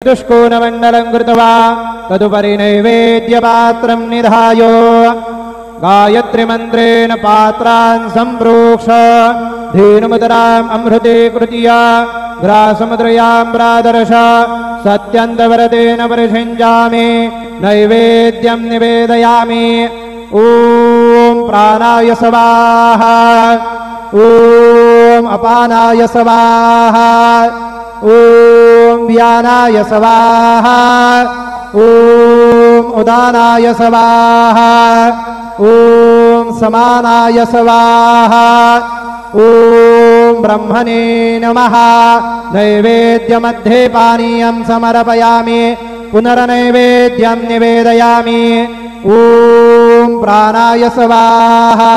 चतुष्कोणमण्डलं कृत्वा तदुपरि नैवेद्यपात्रं निधाय गायत्रीमन्त्रेण पात्रान् सम्प्रोक्ष धेनुमुदराम् अमृतीकृत्य ग्रासमुद्रयां प्रादर्श सत्यन्तव्रतेन परिषिञ्जामि नैवेद्यं निवेदयामि। ॐ प्राणाय स्वाहा ॐ अपानाय स्वाहा ॐ व्यानाय स्वाहा ॐ उदानाय स्वाहा ॐ समानाय स्वाहा ॐ ब्रह्मणे नमः। नैवेद्यमध्ये पानीयं समर्पयामि पुनर्नैवेद्यं निवेदयामि। ॐ प्राणाय स्वाहा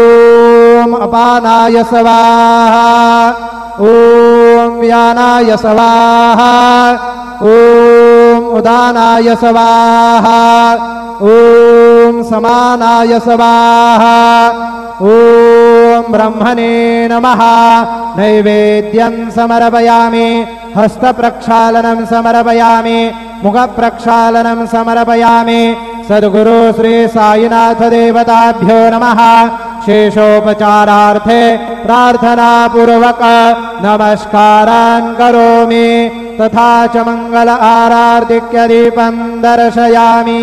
ॐ अपानाय स्वाहा ॐ व्यानाय स्वाहा ॐ उदानाय स्वाहा ॐ समानाय स्वाहा ॐ ब्रह्मणे नमः। नैवेद्यं समर्पयामि हस्तप्रक्षालनं समर्पयामि मुखप्रक्षालनं समर्पयामि। सद्गुरु श्री साईनाथ देवताभ्यो नमः। शेषोपचारार्थे प्रार्थनापूर्वक नमस्कारान् करोमि तथा च मंगल आरार्तिक्य दीपं दर्शयामि।